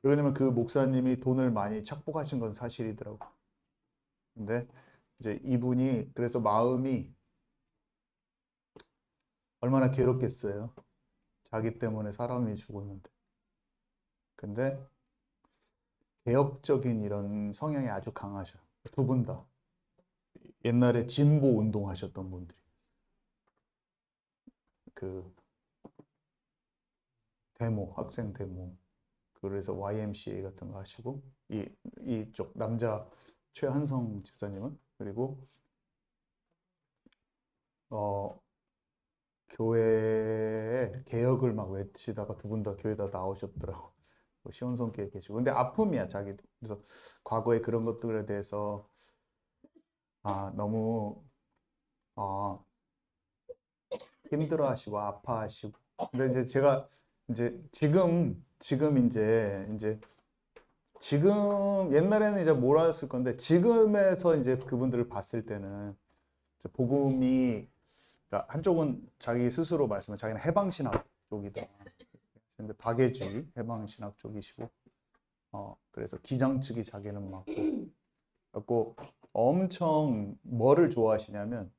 왜냐면 그 목사님이 돈을 많이 착복하신 건 사실이더라고. 근데 이제 이분이 그래서 마음이 얼마나 괴롭겠어요. 자기 때문에 사람이 죽었는데. 근데 개혁적인 이런 성향이 아주 강하셔. 두 분 다. 옛날에 진보 운동하셨던 분들이. 그 데모, 학생 데모. 그래서 YMCA 같은 거 하시고 이쪽 남자 최한성 집사님은 그리고 어 교회에 개혁을 막 외치다가 두 분 다 교회다 나오셨더라고. 뭐 시온성교회 계시고. 근데 아픔이야 자기도. 그래서 과거에 그런 것들에 대해서 너무 아 힘들어하시고 아파하시고. 근데 이제 제가 이제 지금 옛날에는 이제 몰랐을 건데 지금에서 이제 그분들을 봤을 때는 이제 복음이 그러니까 한쪽은 자기 스스로 말씀을 자기는 해방신학 쪽이다. 근데 박애주의 해방신학 쪽이시고 그래서 기장 측이 자기는 맞고 그래고 엄청 뭐를 좋아하시냐면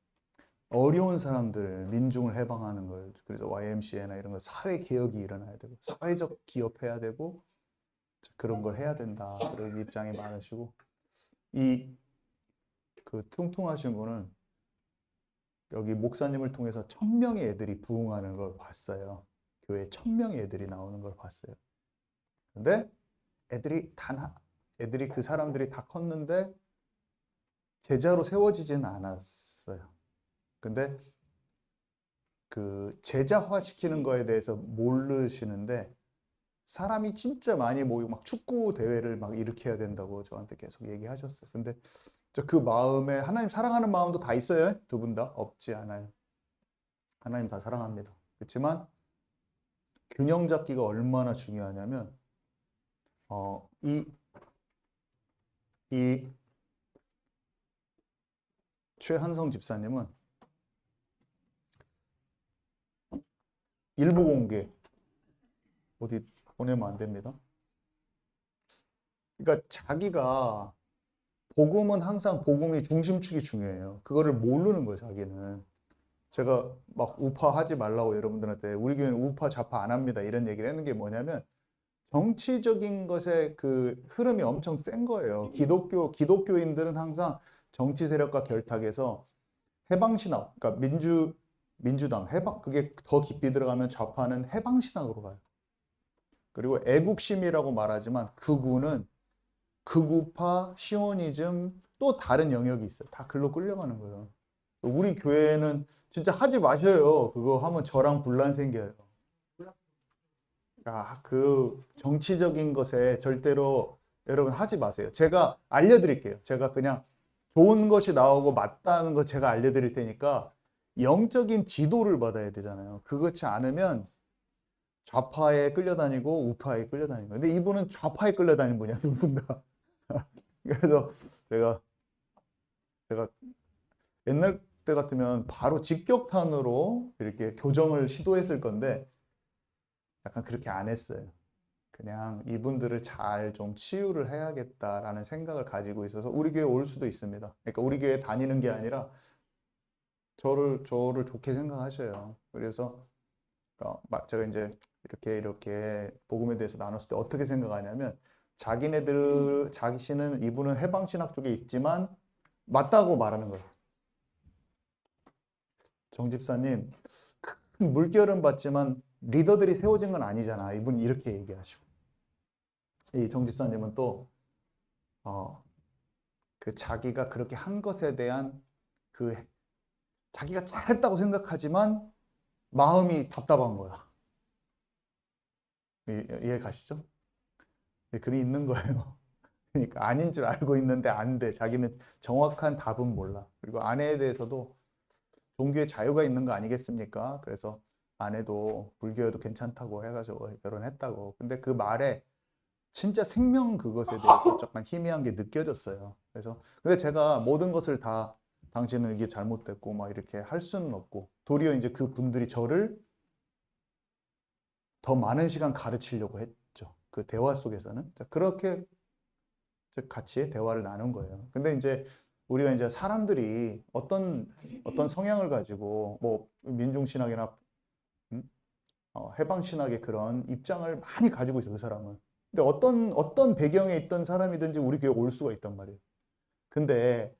어려운 사람들 민중을 해방하는 걸 그래서 YMCA나 이런 거 사회 개혁이 일어나야 되고 사회적 기업해야 되고 그런 걸 해야 된다 그런 입장이 많으시고 이 그 퉁퉁하신 분은 여기 목사님을 통해서 1,000명의 애들이 부흥하는 걸 봤어요. 교회에 1,000명의 애들이 나오는 걸 봤어요. 근데 애들이 애들이 그 사람들이 다 컸는데 제자로 세워지진 않았어요. 근데 그 제자화 시키는 거에 대해서 모르시는데 사람이 진짜 많이 모이고 막 축구 대회를 막 일으켜야 된다고 저한테 계속 얘기하셨어요. 근데 저 그 마음에 하나님 사랑하는 마음도 다 있어요. 두 분 다 없지 않아요. 하나님 다 사랑합니다. 그렇지만 균형 잡기가 얼마나 중요하냐면 어, 이, 이 최한성 집사님은 일부 공개 어디 보내면 안 됩니다. 그러니까 자기가 복음은 항상 복음이 중심축이 중요해요. 그거를 모르는 거예요, 자기는. 제가 막 우파하지 말라고 여러분들한테 우리 교회는 우파 좌파 안 합니다. 이런 얘기를 했는 게 뭐냐면 정치적인 것의 그 흐름이 엄청 센 거예요. 기독교인들은 항상 정치 세력과 결탁해서 해방신학, 그러니까 민주당, 그게 더 깊이 들어가면 좌파는 해방신학으로 가요. 그리고 애국심이라고 말하지만 극우는 극우파, 시오니즘, 또 다른 영역이 있어요. 다 글로 끌려가는 거예요. 우리 교회는 진짜 하지 마셔요. 그거 하면 저랑 분란 생겨요. 그 정치적인 것에 절대로 여러분 하지 마세요. 제가 알려드릴게요. 제가 그냥 좋은 것이 나오고 맞다는 거 제가 알려드릴 테니까 영적인 지도를 받아야 되잖아요. 그렇지 않으면 좌파에 끌려다니고 우파에 끌려다니고. 근데 이분은 좌파에 끌려다니는 분이야, 두 분 다. 그래서 제가, 제가 옛날 때 같으면 바로 직격탄으로 이렇게 교정을 시도했을 건데 약간 그렇게 안 했어요. 그냥 이분들을 잘 좀 치유를 해야겠다라는 생각을 가지고 있어서 우리 교회 올 수도 있습니다. 그러니까 우리 교회 다니는 게 아니라 저를 좋게 생각하셔요. 그래서 제가 이제 이렇게 복음에 대해서 나눴을 때 어떻게 생각하냐면 자신은 이분은 해방신학 쪽에 있지만 맞다고 말하는 거예요. 정 집사님, 큰 물결은 받지만 리더들이 세워진 건 아니잖아. 이분 이렇게 얘기하시고. 이 정 집사님은 또, 그 자기가 그렇게 한 것에 대한 그 자기가 잘했다고 생각하지만 마음이 답답한 거야. 이해 가시죠? 글이 있는 거예요. 그러니까 아닌 줄 알고 있는데 안 돼. 자기는 정확한 답은 몰라. 그리고 아내에 대해서도 종교에 자유가 있는 거 아니겠습니까? 그래서 아내도 불교여도 괜찮다고 해가지고 결혼했다고. 근데 그 말에 진짜 생명 그것에 대해서 조금 희미한 게 느껴졌어요. 그래서 근데 제가 모든 것을 다 당신은 이게 잘못됐고 막 이렇게 할 수는 없고 도리어 이제 그 분들이 저를 더 많은 시간 가르치려고 했죠. 그 대화 속에서는 그렇게 같이 대화를 나눈 거예요. 근데 이제 우리가 이제 사람들이 어떤 성향을 가지고 뭐 민중신학이나 해방신학의 그런 입장을 많이 가지고 있어 그 사람은. 근데 어떤 배경에 있던 사람이든지 우리 교회 올 수가 있단 말이에요. 근데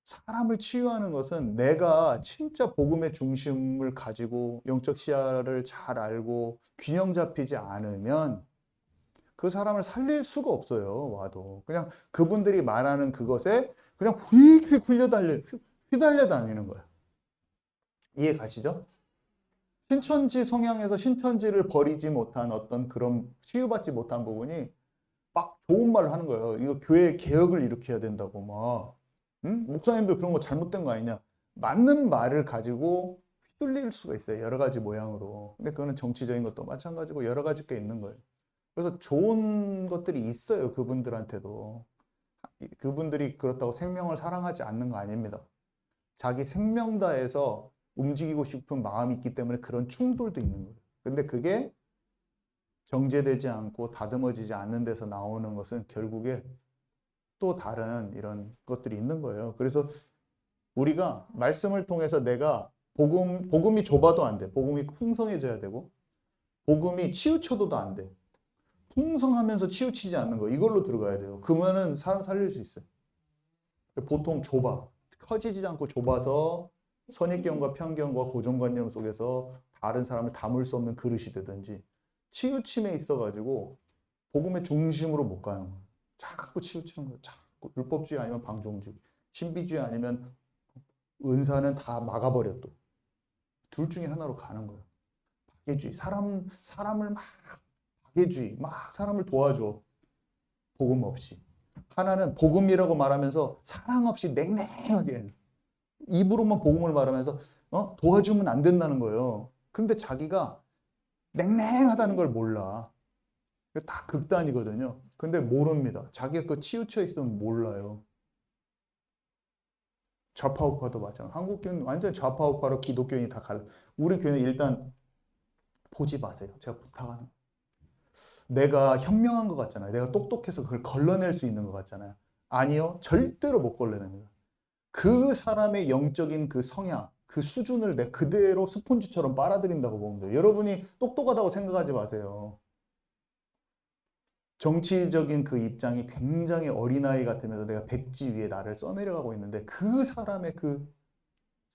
사람을 치유하는 것은 내가 진짜 복음의 중심을 가지고 영적 시야를 잘 알고 균형 잡히지 않으면 그 사람을 살릴 수가 없어요. 와도 그냥 그분들이 말하는 그것에 그냥 휙휙 휘달려 다니는 거예요. 이해 가시죠? 신천지 성향에서 신천지를 버리지 못한 어떤 그런 치유받지 못한 부분이 막 좋은 말을 하는 거예요. 이거 교회 개혁을 일으켜야 된다고 막. 응? 목사님들 그런 거 잘못된 거 아니냐. 맞는 말을 가지고 휘둘릴 수가 있어요. 여러 가지 모양으로. 근데 그거는 정치적인 것도 마찬가지고 여러 가지 게 있는 거예요. 그래서 좋은 것들이 있어요. 그분들한테도. 그분들이 그렇다고 생명을 사랑하지 않는 거 아닙니다. 자기 생명 다해서 움직이고 싶은 마음이 있기 때문에 그런 충돌도 있는 거예요. 근데 그게 정제되지 않고 다듬어지지 않는 데서 나오는 것은 결국에 또 다른 이런 것들이 있는 거예요. 그래서 우리가 말씀을 통해서 내가 복음이 좁아도 안 돼. 복음이 풍성해져야 되고, 복음이 치우쳐도 안 돼. 풍성하면서 치우치지 않는 거. 이걸로 들어가야 돼요. 그러면은 사람 살릴 수 있어요. 보통 좁아. 커지지 않고 좁아서 선입견과 편견과 고정관념 속에서 다른 사람을 담을 수 없는 그릇이 되든지 치우침에 있어가지고 복음의 중심으로 못 가는 거예요. 자꾸 치우치는 거예요. 자꾸 율법주의 아니면 방종주의, 신비주의 아니면 은사는 다 막아버려 또. 둘 중에 하나로 가는 거예요. 박애주의, 사람을 막 박애주의, 막 사람을 도와줘. 복음 없이. 하나는 복음이라고 말하면서 사랑 없이 냉랭하게 입으로만 복음을 말하면서 도와주면 안 된다는 거예요. 근데 자기가 냉랭하다는 걸 몰라. 다 극단이거든요. 근데 모릅니다. 자기가 그 치우쳐 있으면 몰라요. 좌파우파도 마찬가지. 한국 교회는 완전 좌파우파로 기독교인이 다 갈라. 우리 교회는 일단 보지 마세요. 제가 부탁하는. 내가 현명한 것 같잖아요. 내가 똑똑해서 그걸 걸러낼 수 있는 것 같잖아요. 아니요. 절대로 못 걸러냅니다. 그 사람의 영적인 그 성향, 그 수준을 내 그대로 스폰지처럼 빨아들인다고 보면 돼요. 여러분이 똑똑하다고 생각하지 마세요. 정치적인 그 입장이 굉장히 어린아이 같으면서 내가 백지 위에 나를 써내려가고 있는데 그 사람의 그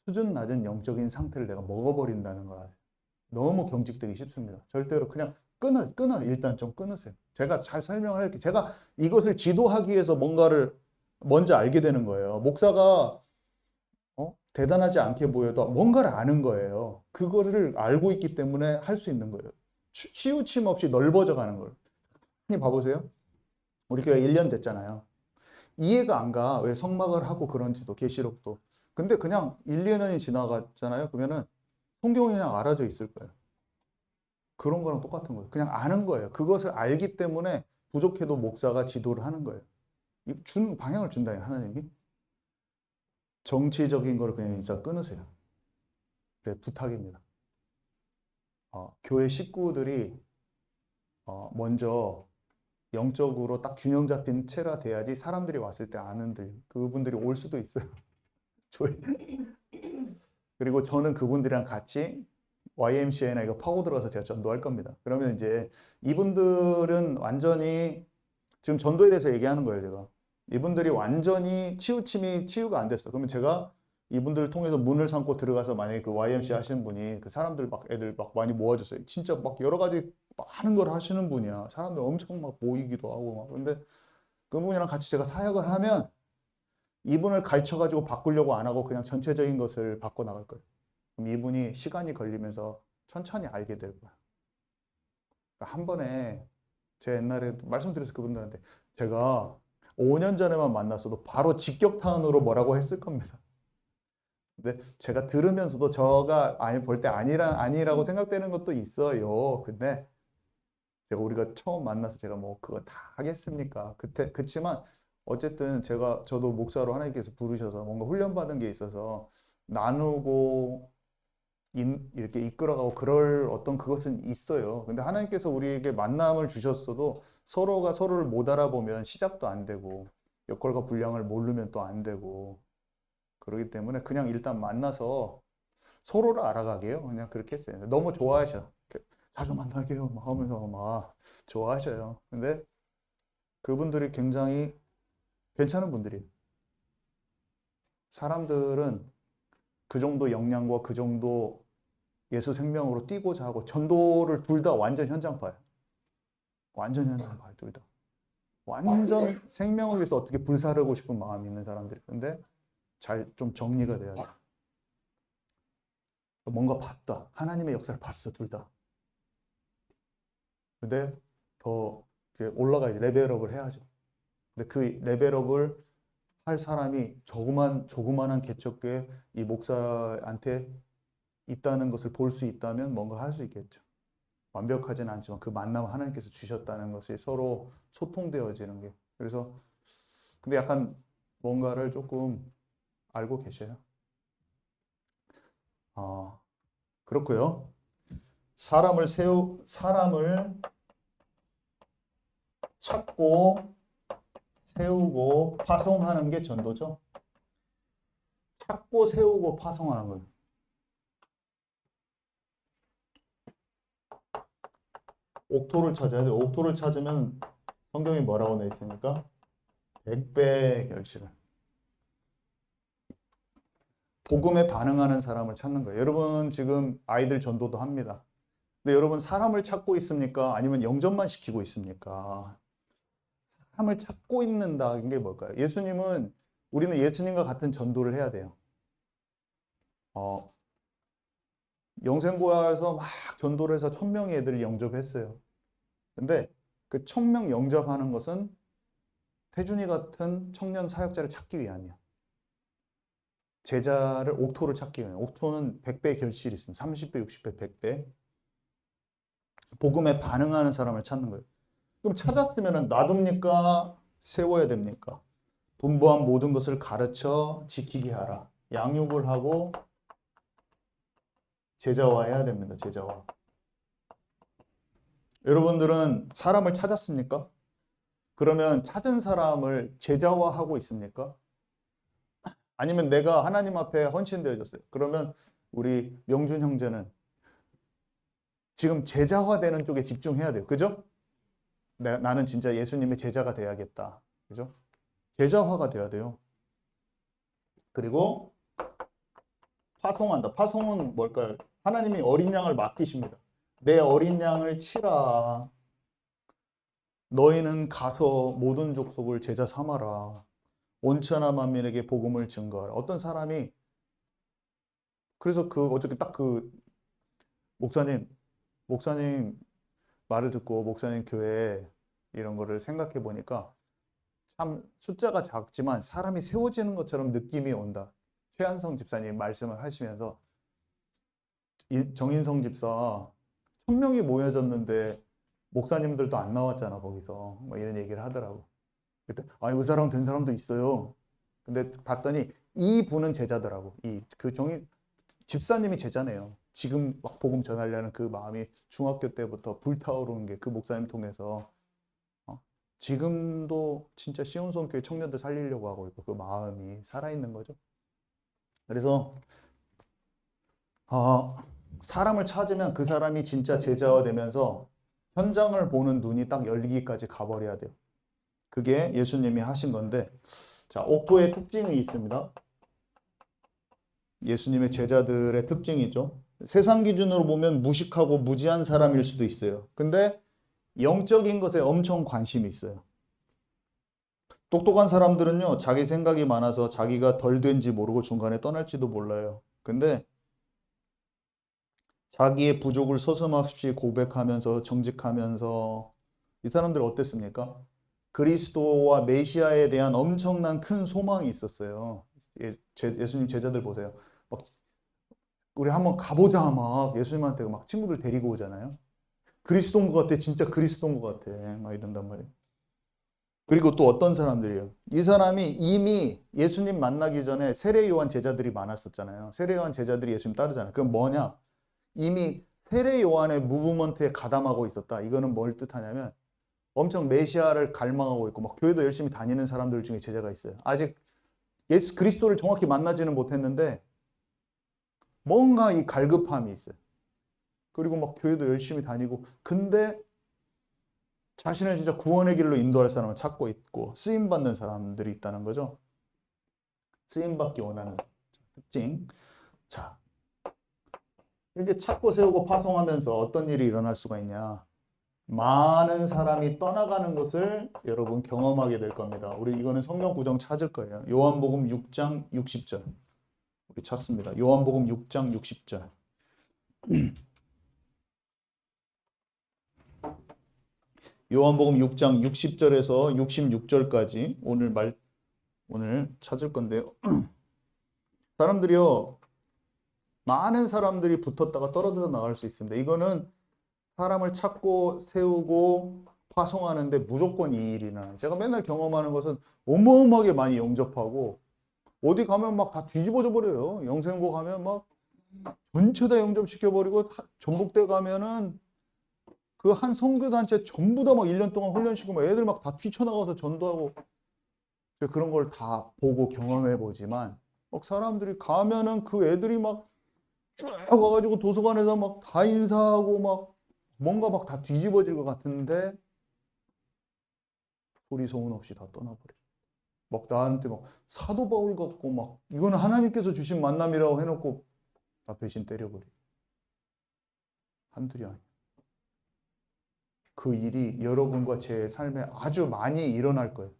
수준 낮은 영적인 상태를 내가 먹어버린다는 걸 아세요. 너무 경직되기 쉽습니다. 절대로 그냥 끊어. 일단 좀 끊으세요. 제가 잘 설명을 할게요. 제가 이것을 지도하기 위해서 뭔가를 먼저 알게 되는 거예요. 목사가 대단하지 않게 보여도 뭔가를 아는 거예요. 그거를 알고 있기 때문에 할 수 있는 거예요. 치우침 없이 넓어져 가는 걸. 봐보세요. 우리 교회 1년 됐잖아요. 이해가 안 가. 왜 성막을 하고 그런지도, 계시록도. 근데 그냥 1, 2년이 지나갔잖아요. 그러면은 성경이 그냥 알아져 있을 거예요. 그런 거랑 똑같은 거예요. 그냥 아는 거예요. 그것을 알기 때문에 부족해도 목사가 지도를 하는 거예요. 방향을 준다, 하나님이. 정치적인 거를 그냥 진짜 끊으세요. 네, 부탁입니다. 교회 식구들이 먼저 영적으로 딱 균형 잡힌 체가 돼야지 사람들이 왔을 때 그분들이 올 수도 있어요. 그리고 저는 그분들이랑 같이 YMCA나 이거 파고 들어가서 제가 전도할 겁니다. 그러면 이제 이분들은 완전히 지금 전도에 대해서 얘기하는 거예요, 제가. 이분들이 완전히 치유가 안 됐어. 그러면 제가 이분들을 통해서 문을 삼고 들어가서 만약에 그 YMCA 하시는 분이 그 사람들 막 애들 막 많이 모아줬어요. 진짜 막 여러 가지 많은 걸 하시는 분이야. 사람들 엄청 막 모이기도 하고 막. 근데 그분이랑 같이 제가 사역을 하면 이분을 가르쳐가지고 바꾸려고 안 하고 그냥 전체적인 것을 바꿔 나갈 거예요. 그럼 이분이 시간이 걸리면서 천천히 알게 될 거야. 그러니까 한 번에 제가 옛날에 말씀드려서 그분들한테 제가 5년 전에만 만났어도 바로 직격탄으로 뭐라고 했을 겁니다. 근데 제가 들으면서도 저가 볼 때 아니라고 생각되는 것도 있어요. 근데 우리가 처음 만나서 제가 뭐 그거 다 하겠습니까? 그치만 어쨌든 저도 목사로 하나님께서 부르셔서 뭔가 훈련받은 게 있어서 나누고 이렇게 이끌어가고 그럴 어떤 그것은 있어요. 근데 하나님께서 우리에게 만남을 주셨어도 서로가 서로를 못 알아보면 시작도 안 되고 역할과 분량을 모르면 또 안 되고 그러기 때문에 그냥 일단 만나서 서로를 알아가게요. 그냥 그렇게 했어요. 너무 좋아하셔. 자주 만나게요. 막 하면서 막 좋아하셔요. 근데 그분들이 굉장히 괜찮은 분들이에요. 사람들은 그 정도 역량과 그 정도 예수 생명으로 뛰고자 하고 전도를 둘 다 완전 현장파예요. 완전 현장파예요, 둘 다. 완전 생명을 위해서 어떻게 불사르고 싶은 마음이 있는 사람들이. 근데 잘 좀 정리가 돼야 돼. 뭔가 봤다. 하나님의 역사를 봤어, 둘 다. 근데 더 올라가야지. 레벨업을 해야죠. 근데 그 레벨업을 할 사람이 조그만한 개척교회 이 목사한테 있다는 것을 볼 수 있다면 뭔가 할 수 있겠죠. 완벽하진 않지만 그 만남을 하나님께서 주셨다는 것이 서로 소통되어지는 게. 그래서 근데 약간 뭔가를 조금 알고 계셔요. 그렇고요. 사람을 찾고 세우고 파송하는 게 전도죠. 찾고 세우고 파송하는 거예요. 옥토를 찾아야 돼요. 옥토를 찾으면 성경이 뭐라고 돼 있습니까? 100배의 결실을. 복음에 반응하는 사람을 찾는 거예요. 여러분 지금 아이들 전도도 합니다. 근데 여러분 사람을 찾고 있습니까? 아니면 영접만 시키고 있습니까? 사람을 찾고 있는다는 게 뭘까요? 우리는 예수님과 같은 전도를 해야 돼요. 영생고야에서 막 전도를 해서 1000명의 애들을 영접했어요. 근데 그 1000명 영접하는 것은 태준이 같은 청년 사역자를 찾기 위함이야. 제자를 옥토를 찾기 위해. 옥토는 100배의 결실이 있습니다. 30배, 60배, 100배. 복음에 반응하는 사람을 찾는 거예요. 그럼 찾았으면 놔둡니까? 세워야 됩니까? 분부한 모든 것을 가르쳐 지키게 하라. 양육을 하고 제자화해야 됩니다. 제자화. 여러분들은 사람을 찾았습니까? 그러면 찾은 사람을 제자화하고 있습니까? 아니면 내가 하나님 앞에 헌신되어졌어요. 그러면 우리 명준 형제는 지금 제자화되는 쪽에 집중해야 돼요. 그죠? 나는 진짜 예수님의 제자가 돼야겠다. 그죠? 제자화가 돼야 돼요. 그리고 파송한다. 파송은 뭘까요? 하나님이 어린 양을 맡기십니다. 내 어린 양을 치라. 너희는 가서 모든 족속을 제자 삼아라. 온천하 만민에게 복음을 증거하라. 어떤 사람이 그래서 어저께 딱 목사님 말을 듣고 목사님 교회 이런 거를 생각해 보니까 참 숫자가 작지만 사람이 세워지는 것처럼 느낌이 온다. 최한성 집사님 말씀을 하시면서 정인성 집사 1000명이 모여졌는데 목사님들도 안 나왔잖아 거기서 뭐 이런 얘기를 하더라고. 그때 아니 의사랑 된 사람도 있어요. 근데 봤더니 이 분은 제자더라고. 집사님이 제자네요. 지금 막 복음 전하려는 그 마음이 중학교 때부터 불타오르는 게 그 목사님 통해서 지금도 진짜 시온성교회 청년들 살리려고 하고 있고 그 마음이 살아있는 거죠. 그래서 사람을 찾으면 그 사람이 진짜 제자가 되면서 현장을 보는 눈이 딱 열리기까지 가버려야 돼요. 그게 예수님이 하신 건데, 자, 옥토의 특징이 있습니다. 예수님의 제자들의 특징이죠. 세상 기준으로 보면 무식하고 무지한 사람일 수도 있어요. 근데 영적인 것에 엄청 관심이 있어요. 똑똑한 사람들은요, 자기 생각이 많아서 자기가 덜 된지 모르고 중간에 떠날지도 몰라요. 근데 자기의 부족을 서슴없이 고백하면서 정직하면서 이 사람들 어땠습니까? 그리스도와 메시아에 대한 엄청난 큰 소망이 있었어요. 예수님 제자들 보세요. 막 우리 한번 가보자 막 예수님한테 막 친구들 데리고 오잖아요. 그리스도인 것 같아. 진짜 그리스도인 것 같아. 막 이런단 말이에요. 그리고 또 어떤 사람들이에요. 이 사람이 이미 예수님 만나기 전에 세례 요한 제자들이 많았었잖아요. 세례 요한 제자들이 예수님 따르잖아요. 그건 뭐냐? 이미 세례 요한의 무브먼트에 가담하고 있었다. 이거는 뭘 뜻하냐면 엄청 메시아를 갈망하고 있고 막 교회도 열심히 다니는 사람들 중에 제자가 있어요. 아직 예수 그리스도를 정확히 만나지는 못했는데 뭔가 이 갈급함이 있어요. 그리고 막 교회도 열심히 다니고 근데 자신을 진짜 구원의 길로 인도할 사람을 찾고 있고 쓰임받는 사람들이 있다는 거죠. 쓰임받기 원하는 특징. 자, 이렇게 찾고 세우고 파송하면서 어떤 일이 일어날 수가 있냐. 많은 사람이 떠나가는 것을 여러분 경험하게 될 겁니다. 우리 이거는 성경 구정 찾을 거예요. 요한복음 6장 60절. 우리 찾습니다. 요한복음 6장 60절. 요한복음 6장 60절에서 66절까지 오늘 찾을 건데요. 사람들이요. 많은 사람들이 붙었다가 떨어져 나갈 수 있습니다. 이거는 사람을 찾고 세우고 파송하는데 무조건 이 일이 일어나요. 제가 맨날 경험하는 것은 어마어마하게 많이 영접하고 어디 가면 막 다 뒤집어져 버려요. 영생고 가면 막 전체 다 영접시켜버리고 전북대 가면은 그 한 선교단체 전부 다 막 1년 동안 훈련시키고 막 애들 막 다 뛰쳐나가서 전도하고 그런 걸 다 보고 경험해 보지만 막 사람들이 가면은 그 애들이 막 쭉 와가지고 도서관에서 막 다 인사하고 막 뭔가 막 다 뒤집어질 것 같은데 소리 소문 없이 다 떠나버려. 막 나한테 막 사도 바울 같고 막 이거는 하나님께서 주신 만남이라고 해놓고 다 배신 때려버려. 한둘이 아니야. 그 일이 여러분과 제 삶에 아주 많이 일어날 거예요.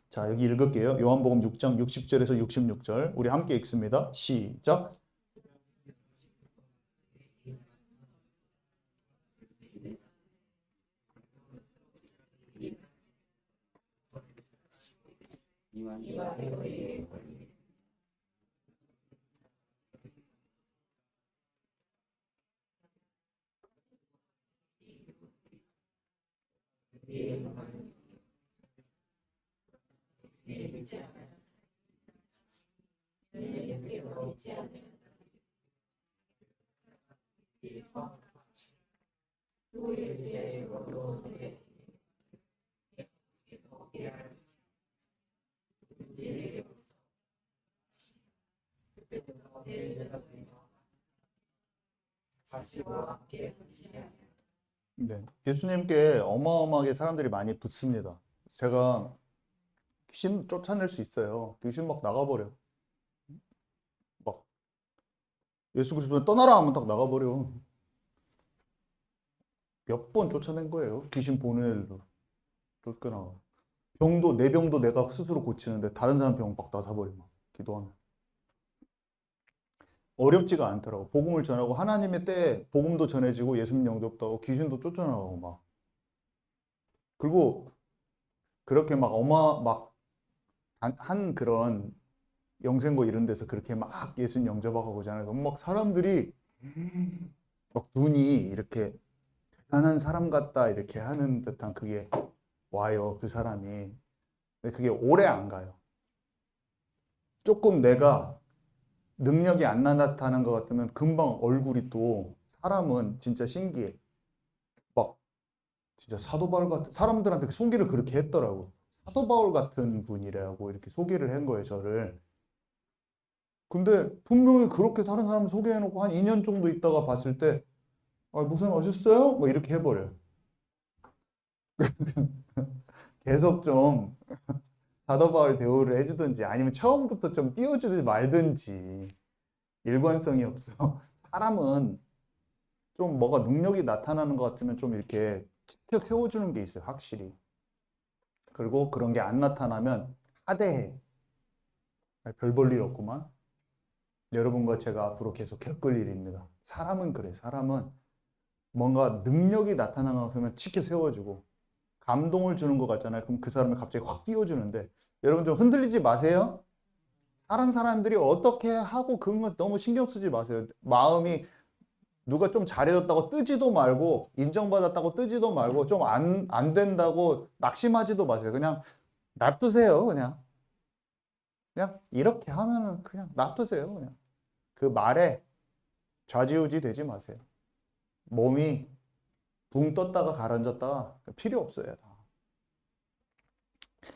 자, 여기 읽을게요. 요한복음 6장 60절에서 66절. 우리 함께 읽습니다. 시작. 네, 예수님께 어마어마하게 사람들이 많이 붙습니다. 제가 귀신 쫓아낼 수 있어요. 귀신 막 나가버려. 막 예수 그리스도 떠나라 하면 딱 나가버려. 몇 번 쫓아낸 거예요. 귀신 보는 애들도 쫓겨나가. 병도 내 병도 내가 스스로 고치는데 다른 사람 병 막 나사버려. 막 기도하면. 어렵지가 않더라고. 복음을 전하고 하나님의 때에 복음도 전해지고 예수님 영접도 하고 귀신도 쫓아나가고 막. 그리고 그렇게 막 한 그런 영생고 이런 데서 그렇게 막 예수님 영접하고 오잖아요. 그럼 막 사람들이 막 눈이 이렇게 대단한 사람 같다 이렇게 하는 듯한 그게 와요. 그 사람이. 근데 그게 오래 안 가요. 조금 내가 능력이 안 나타나는 것 같으면 금방 얼굴이 또 사람은 진짜 신기해. 막 진짜 사도 바울 같은 사람들한테 소개를 그렇게 했더라고. 사도 바울 같은 분이라고 이렇게 소개를 한 거예요, 저를. 근데 분명히 그렇게 다른 사람 소개해놓고 한 2년 정도 있다가 봤을 때, 아, 목사님 오셨어요? 뭐 이렇게 해버려요. 계속 좀 사도 바울 대우를 해주든지 아니면 처음부터 좀 띄워주든지 말든지 일관성이 없어. 사람은 좀 뭐가 능력이 나타나는 것 같으면 좀 이렇게 치켜 세워주는 게 있어요, 확실히. 그리고 그런 게 안 나타나면 하대해. 별 볼 일 없구만. 여러분과 제가 앞으로 계속 겪을 일입니다. 사람은 그래. 사람은 뭔가 능력이 나타나는 것 같으면 치켜 세워주고 감동을 주는 것 같잖아요. 그럼 그 사람을 갑자기 확 띄워주는데 여러분 좀 흔들리지 마세요. 다른 사람들이 어떻게 하고 그런 거 너무 신경 쓰지 마세요. 마음이 누가 좀 잘해줬다고 뜨지도 말고 인정받았다고 뜨지도 말고 좀 안 된다고 낙심하지도 마세요. 그냥 놔두세요. 그냥 이렇게 하면은 그냥 놔두세요. 그냥 그 말에 좌지우지 되지 마세요. 몸이 붕 떴다가 가라앉았다가 필요 없어요. 다.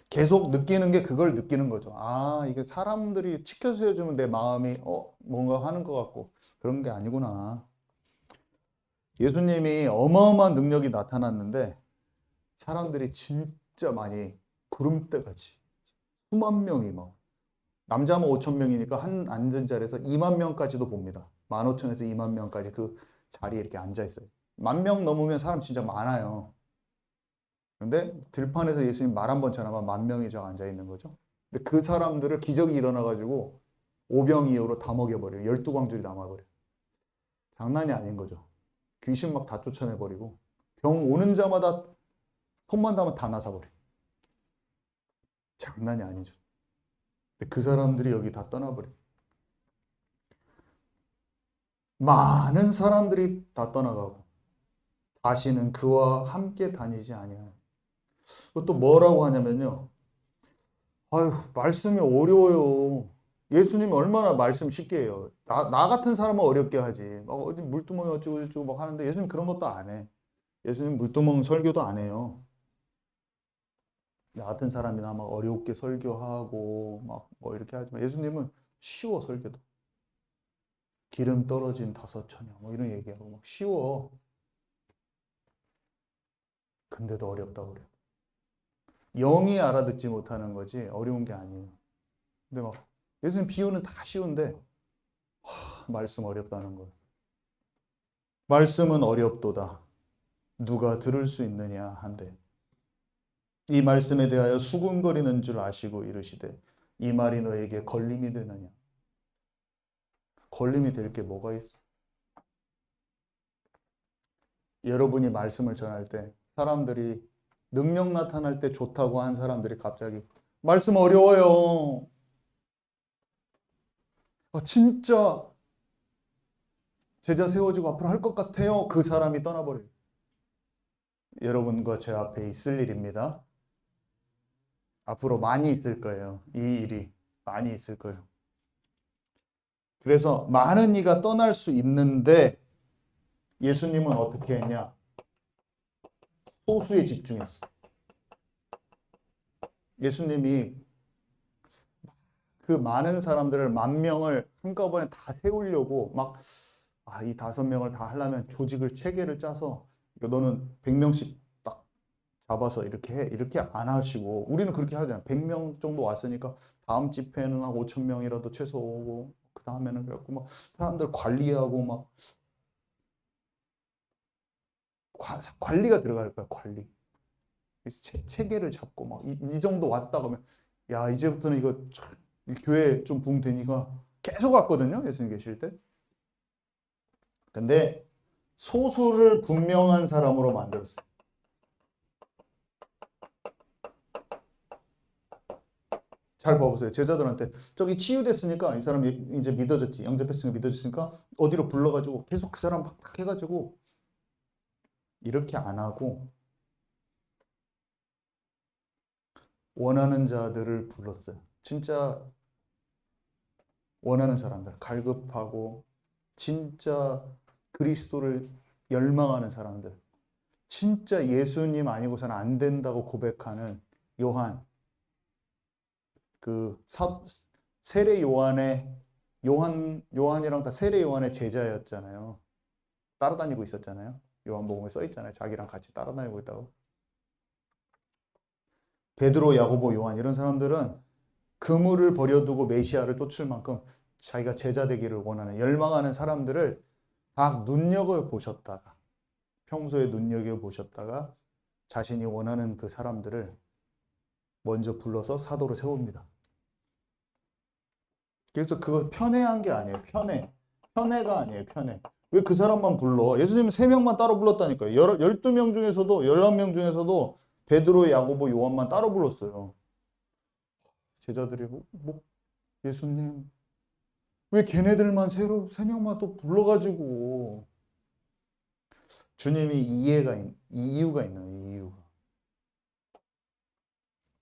계속 느끼는 게 그걸 느끼는 거죠. 아, 이게 사람들이 치켜세워주면 내 마음이 뭔가 하는 것 같고 그런 게 아니구나. 예수님이 어마어마한 능력이 나타났는데 사람들이 진짜 많이 구름대같이 수만 명이 막 남자면 5천 명이니까 한 앉은 자리에서 2만 명까지도 봅니다. 15,000에서 2만 명까지 그 자리에 이렇게 앉아 있어요. 10,000명 넘으면 사람 진짜 많아요. 근데 들판에서 예수님 말 한 번 전하면 10,000명이 저 앉아 있는 거죠. 근데 그 사람들을 기적이 일어나가지고 오병이어로 다 먹여버려요. 12광줄이 남아버려요. 장난이 아닌 거죠. 귀신 막 다 쫓아내버리고 병 오는 자마다 손만 닿으면 다 나사버려요. 장난이 아니죠. 근데 그 사람들이 여기 다 떠나버려요. 많은 사람들이 다 떠나가고 다시는 그와 함께 다니지 아니하요. 그것도 뭐라고 하냐면요. 아유, 말씀이 어려워요. 예수님이 얼마나 말씀 쉽게 해요. 나 같은 사람은 어렵게 하지. 막 어디 물두멍이 어쩌고 막 하는데 예수님 그런 것도 안 해. 예수님 물두멍 설교도 안 해요. 나 같은 사람이나 막 어렵게 설교하고 막 뭐 이렇게 하지만 예수님은 쉬워 설교도. 기름 떨어진 5처녀 뭐 이런 얘기하고 막 쉬워. 근데도 어렵다고 그래요. 영이 알아듣지 못하는 거지 어려운 게 아니에요. 근데 막 예수님 비유는 다 쉬운데 말씀 어렵다는 거예요. 말씀은 어렵도다. 누가 들을 수 있느냐 한데 이 말씀에 대하여 수군거리는 줄 아시고 이르시되 이 말이 너에게 걸림이 되느냐. 걸림이 될 게 뭐가 있어? 여러분이 말씀을 전할 때 사람들이 능력 나타날 때 좋다고 한 사람들이 갑자기 말씀 어려워요. 진짜 제자 세워지고 앞으로 할 것 같아요. 그 사람이 떠나버려요. 여러분과 제 앞에 있을 일입니다. 앞으로 많이 있을 거예요. 이 일이 많이 있을 거예요. 그래서 많은 이가 떠날 수 있는데 예수님은 어떻게 했냐? 소수에 집중했어. 예수님이 그 많은 사람들을 10,000명을 한꺼번에 다 세우려고 막 이 5명을 다 하려면 조직을 체계를 짜서 너는 100명씩 딱 잡아서 이렇게 해. 이렇게 안 하시고 우리는 그렇게 하잖아요. 100명 정도 왔으니까 다음 집회는 한 5,000명이라도 최소 오고 그 다음에는 그래갖고 막 사람들 관리하고 막 관리가 들어갈 거야. 관리. 체계를 잡고 막 이 정도 왔다 그러면 야 이제부터는 이거 교회 좀 붕 되니까 계속 왔거든요. 예수님 계실 때. 근데 소수를 분명한 사람으로 만들었어요. 잘 봐보세요. 제자들한테 저기 치유됐으니까 이 사람이 이제 믿어졌지. 영접했으니까 믿어졌으니까 어디로 불러가지고 계속 그 사람 막 해가지고 이렇게 안 하고 원하는 자들을 불렀어요. 진짜 원하는 사람들, 갈급하고 진짜 그리스도를 열망하는 사람들, 진짜 예수님 아니고서는 안 된다고 고백하는 요한, 그 세례 요한의 요한이랑 다 세례 요한의 제자였잖아요. 따라다니고 있었잖아요. 요한복음에 써 있잖아요. 자기랑 같이 따라다니고 있다고. 베드로, 야고보, 요한 이런 사람들은 그물을 버려두고 메시아를 쫓을 만큼 자기가 제자 되기를 원하는 열망하는 사람들을 다 눈여겨 보셨다가 평소에 눈여겨 보셨다가 자신이 원하는 그 사람들을 먼저 불러서 사도로 세웁니다. 그래서 그거 편애한 게 아니에요. 편애가 아니에요. 편애. 왜 그 사람만 불러? 예수님은 3명만 따로 불렀다니까요. 12명 중에서도 11명 중에서도 베드로, 야고보, 요한만 따로 불렀어요. 제자들이 예수님 왜 걔네들만 3명만 또 불러가지고 주님이 이유가 있는 이유가.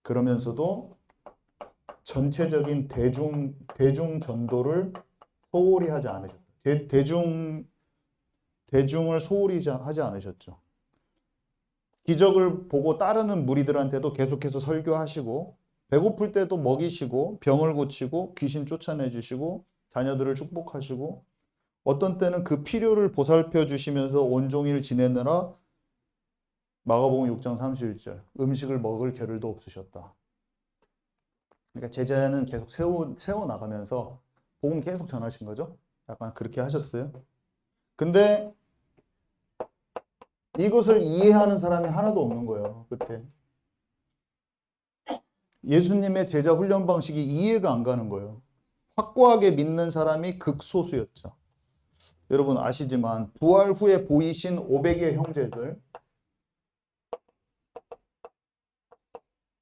그러면서도 전체적인 대중 전도를 소홀히 하지 않으셨다. 대중을 소홀히 하지 않으셨죠. 기적을 보고 따르는 무리들한테도 계속해서 설교하시고 배고플 때도 먹이시고 병을 고치고 귀신 쫓아내 주시고 자녀들을 축복하시고 어떤 때는 그 필요를 보살펴 주시면서 온종일 지내느라 마가복음 6장 31절 음식을 먹을 겨를도 없으셨다. 그러니까 제자는 계속 세워 나가면서 복음 계속 전하신 거죠. 약간 그렇게 하셨어요. 근데 이것을 이해하는 사람이 하나도 없는 거예요. 그때 예수님의 제자 훈련 방식이 이해가 안 가는 거예요. 확고하게 믿는 사람이 극소수였죠. 여러분 아시지만 부활 후에 보이신 500의 형제들,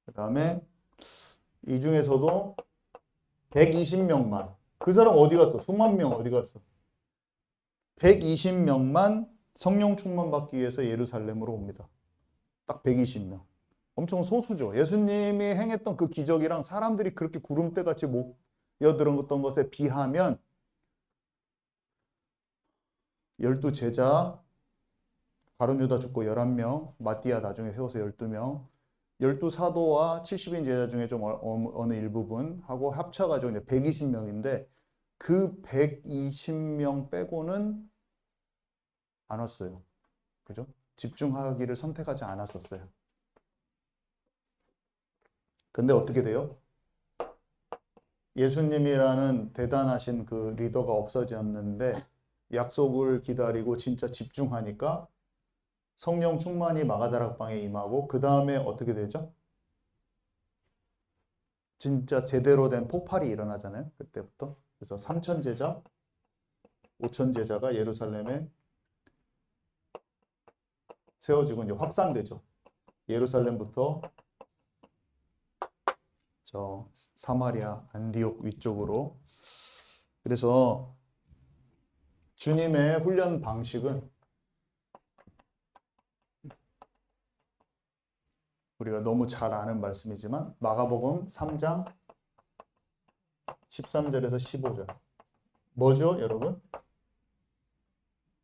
그 다음에 이 중에서도 120명만, 그 사람 어디 갔어? 수만 명 어디 갔어? 120명만 성령 충만 받기 위해서 예루살렘으로 옵니다. 딱 120명. 엄청 소수죠. 예수님이 행했던 그 기적이랑 사람들이 그렇게 구름대 같이 모여들었던 것에 비하면 12 제자, 바른 유다 죽고 11명, 마띠아 나중에 세워서 12명, 12 사도와 70인 제자 중에 좀 어느 일부분 하고 합쳐가지고 이제 120명인데 그 120명 빼고는 안 왔어요. 그죠? 집중하기를 선택하지 않았었어요. 근데 어떻게 돼요? 예수님이라는 대단하신 그 리더가 없어졌는데 약속을 기다리고 진짜 집중하니까 성령 충만이 마가다락방에 임하고 그 다음에 어떻게 되죠? 진짜 제대로 된 폭발이 일어나잖아요. 그때부터. 그래서 3천 제자, 5천 제자가 예루살렘에 세워지고 이제 확산되죠. 예루살렘부터 저 사마리아, 안디옥 위쪽으로. 그래서 주님의 훈련 방식은 우리가 너무 잘 아는 말씀이지만 마가복음 3장 13절에서 15절. 뭐죠, 여러분?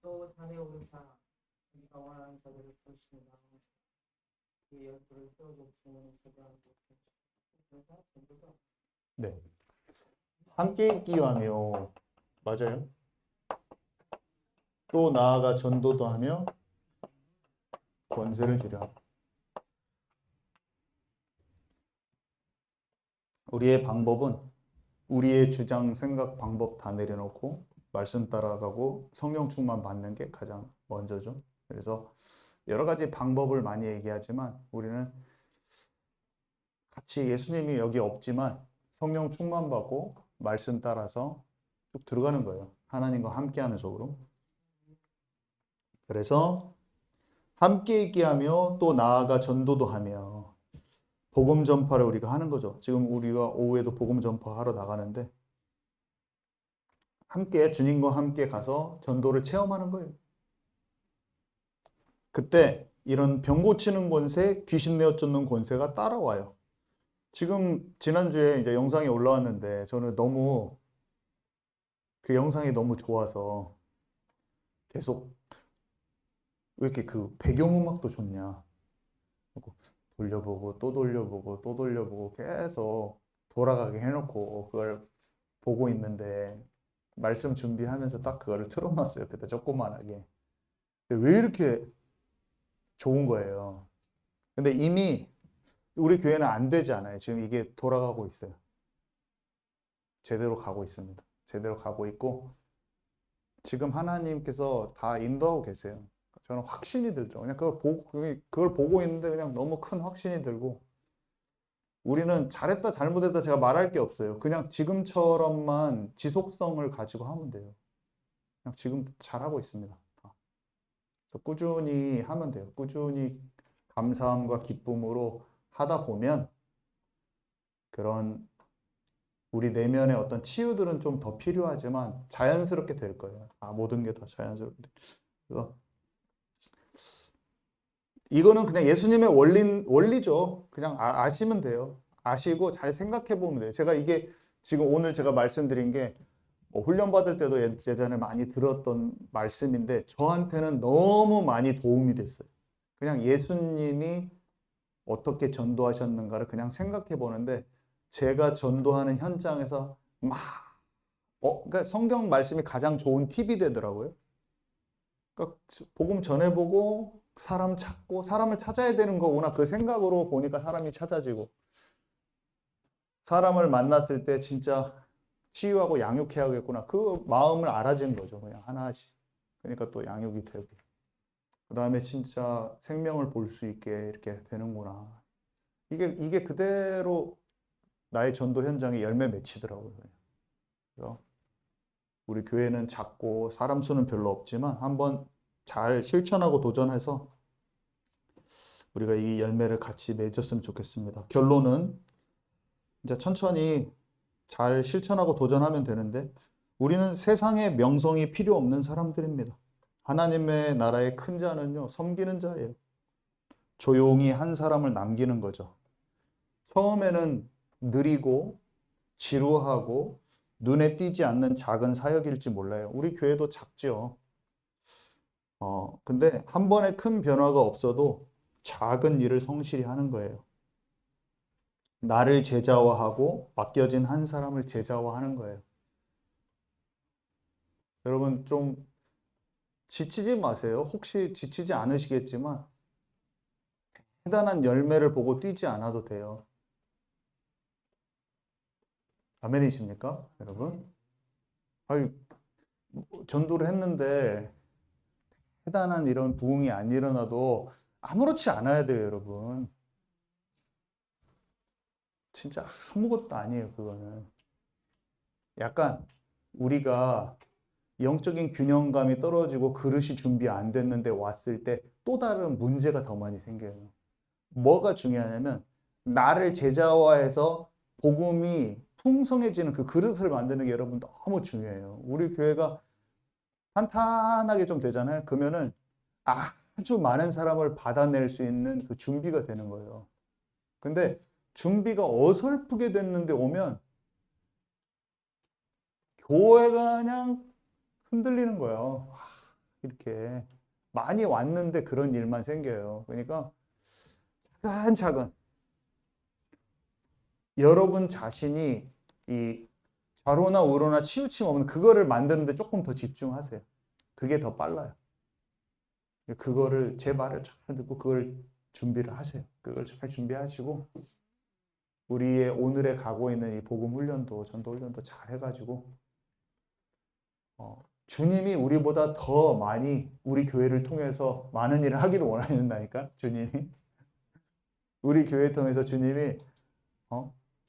또 산에 오르사 우리가 원하는 자들을 보시니라 그 열두를 세워줬으면 제가 네. 함께 있기도 하며 맞아요. 또 나아가 전도도 하며 권세를 주려. 우리의 방법은 우리의 주장, 생각, 방법 다 내려놓고 말씀 따라가고 성령 충만 받는 게 가장 먼저죠. 그래서 여러 가지 방법을 많이 얘기하지만 우리는 같이 예수님이 여기 없지만 성령 충만 받고 말씀 따라서 쭉 들어가는 거예요. 하나님과 함께하는 속으로. 그래서 함께 있게 하며 또 나아가 전도도 하며 복음 전파를 우리가 하는 거죠. 지금 우리가 오후에도 복음 전파하러 나가는데 함께 주님과 함께 가서 전도를 체험하는 거예요. 그때 이런 병 고치는 권세, 귀신 내어 쫓는 권세가 따라와요. 지금 지난주에 이제 영상이 올라왔는데 저는 너무 그 영상이 너무 좋아서 계속 왜 이렇게 그 배경음악도 좋냐 하고 돌려보고 또 돌려보고 또 돌려보고 계속 돌아가게 해놓고 그걸 보고 있는데 말씀 준비하면서 딱 그거를 틀어놨어요. 그때 조그만하게. 근데 왜 이렇게 좋은 거예요. 근데 이미 우리 교회는 안 되지 않아요. 지금 이게 돌아가고 있어요. 제대로 가고 있습니다. 제대로 가고 있고 지금 하나님께서 다 인도하고 계세요. 저는 확신이 들죠. 그냥 그걸 보고 있는데 그냥 너무 큰 확신이 들고 우리는 잘했다 잘못했다 제가 말할 게 없어요. 그냥 지금처럼만 지속성을 가지고 하면 돼요. 그냥 지금 잘하고 있습니다. 그래서 꾸준히 하면 돼요. 꾸준히 감사함과 기쁨으로 하다 보면 그런 우리 내면의 어떤 치유들은 좀 더 필요하지만 자연스럽게 될 거예요. 모든 게 다 자연스럽게 돼요. 그래서 이거는 그냥 예수님의 원리죠. 그냥 아시면 돼요. 아시고 잘 생각해 보면 돼요. 제가 이게 지금 오늘 제가 말씀드린 게 훈련 받을 때도 예전에 많이 들었던 말씀인데 저한테는 너무 많이 도움이 됐어요. 그냥 예수님이 어떻게 전도하셨는가를 그냥 생각해 보는데 제가 전도하는 현장에서 막 그러니까 성경 말씀이 가장 좋은 팁이 되더라고요. 그러니까 복음 전해보고 사람 찾고 사람을 찾아야 되는 거구나 그 생각으로 보니까 사람이 찾아지고 사람을 만났을 때 진짜 치유하고 양육해야겠구나 그 마음을 알아진 거죠. 그냥 하나씩. 그러니까 또 양육이 되고 그 다음에 진짜 생명을 볼 수 있게 이렇게 되는구나. 이게 그대로 나의 전도 현장에 열매 맺히더라고요. 그래서 우리 교회는 작고 사람 수는 별로 없지만 한번 잘 실천하고 도전해서 우리가 이 열매를 같이 맺었으면 좋겠습니다. 결론은 이제 천천히 잘 실천하고 도전하면 되는데 우리는 세상에 명성이 필요 없는 사람들입니다. 하나님의 나라의 큰 자는요, 섬기는 자예요. 조용히 한 사람을 남기는 거죠. 처음에는 느리고 지루하고 눈에 띄지 않는 작은 사역일지 몰라요. 우리 교회도 작죠. 근데 한 번에 큰 변화가 없어도 작은 일을 성실히 하는 거예요. 나를 제자화하고 맡겨진 한 사람을 제자화하는 거예요. 여러분 좀 지치지 마세요. 혹시 지치지 않으시겠지만 대단한 열매를 보고 뛰지 않아도 돼요. 아멘이십니까, 여러분? 아니, 전도를 했는데 대단한 이런 부흥이 안 일어나도 아무렇지 않아야 돼요, 여러분. 진짜 아무것도 아니에요, 그거는. 약간 우리가 영적인 균형감이 떨어지고 그릇이 준비 안 됐는데 왔을 때 또 다른 문제가 더 많이 생겨요. 뭐가 중요하냐면 나를 제자화해서 복음이 풍성해지는 그 그릇을 만드는 게 여러분 너무 중요해요. 우리 교회가 탄탄하게 좀 되잖아요. 그러면은 아주 많은 사람을 받아낼 수 있는 그 준비가 되는 거예요. 근데 준비가 어설프게 됐는데 오면 교회가 그냥 흔들리는 거예요. 이렇게 많이 왔는데 그런 일만 생겨요. 그러니까 차근차근 여러분 자신이 이 좌로나 우로나 치우침 없는 그거를 만드는데 조금 더 집중하세요. 그게 더 빨라요. 그거를 제 말을 잘 듣고 그걸 준비를 하세요. 그걸 잘 준비하시고 우리의 오늘에 가고 있는 이 복음 훈련도 전도 훈련도 잘 해가지고 주님이 우리보다 더 많이 우리 교회를 통해서 많은 일을 하기를 원하신다니까 주님이 우리 교회 통해서 주님이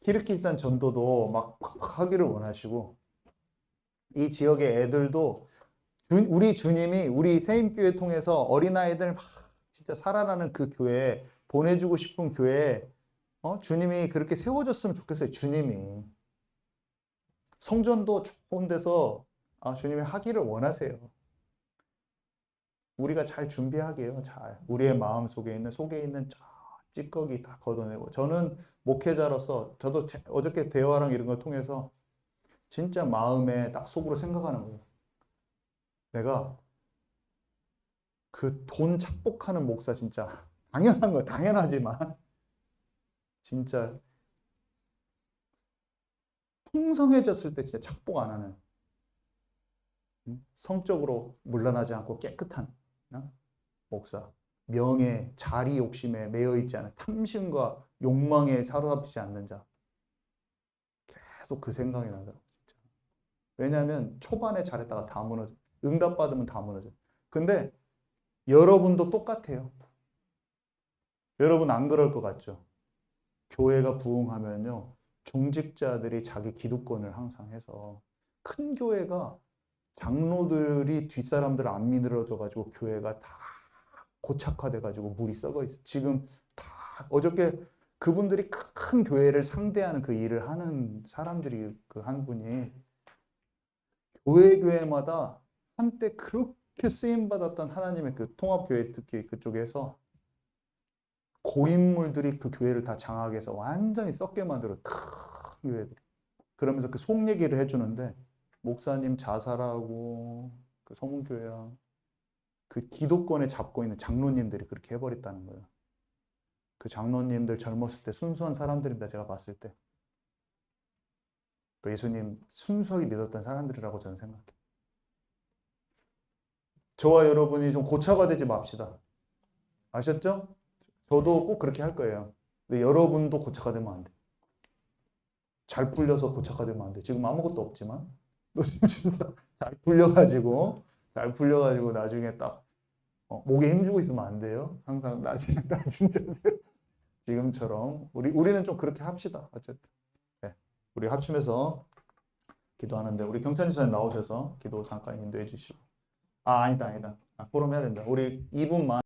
키르기스탄 전도도 막 하기를 원하시고 이 지역의 애들도 우리 주님이 우리 세임교회 통해서 어린아이들 막 진짜 살아나는 그 교회에 보내주고 싶은 교회에 주님이 그렇게 세워졌으면 좋겠어요. 주님이 성전도 좋은 데서 주님이 하기를 원하세요. 우리가 잘 준비하게요. 잘 우리의 마음 속에 있는 저 찌꺼기 다 걷어내고 저는 목회자로서 저도 어저께 대화랑 이런 걸 통해서 진짜 마음에 딱 속으로 생각하는 거예요. 내가 그 돈 착복하는 목사 진짜 당연한 거 당연하지만 진짜 풍성해졌을 때 진짜 착복 안 하는 성적으로 문란하지 않고 깨끗한 목사 명예, 자리 욕심에 매여 있지 않은 탐심과 욕망에 사로잡히지 않는 자 계속 그 생각이 나더라고요. 진짜. 왜냐하면 초반에 잘했다가 다 무너져 응답받으면 다 무너져 근데 여러분도 똑같아요. 여러분 안 그럴 것 같죠? 교회가 부흥하면요 중직자들이 자기 기득권을 항상 해서 큰 교회가 장로들이 뒷사람들을 안 믿어져 가지고 교회가 다 고착화돼 가지고 물이 썩어 있어. 지금 다 어저께 그분들이 큰 교회를 상대하는 그 일을 하는 사람들이 그 한 분이 교회마다 한때 그렇게 쓰임 받았던 하나님의 그 통합교회 특히 그쪽에서 고인물들이 그 교회를 다 장악해서 완전히 썩게 만들어 큰 교회들이 그러면서 그 속 얘기를 해주는데 목사님 자살하고 그 서문교회랑 그 기독권에 잡고 있는 장로님들이 그렇게 해버렸다는 거예요. 그 장로님들 젊었을 때 순수한 사람들입니다. 제가 봤을 때. 그 예수님 순수하게 믿었던 사람들이라고 저는 생각해요. 저와 여러분이 좀 고차가 되지 맙시다. 아셨죠? 저도 꼭 그렇게 할 거예요. 근데 여러분도 고차가 되면 안 돼. 잘 풀려서 고차가 되면 안 돼. 지금 아무것도 없지만 진짜 잘 풀려가지고 나중에 딱 목에 힘주고 있으면 안 돼요. 항상 나 진짜 지금처럼 우리는 좀 그렇게 합시다. 어쨌든 네. 우리 합심해서 기도하는데 우리 경찬이 선생님 나오셔서 기도 잠깐 인도해 주시고 아니다 포럼 해야 된다. 우리 2분만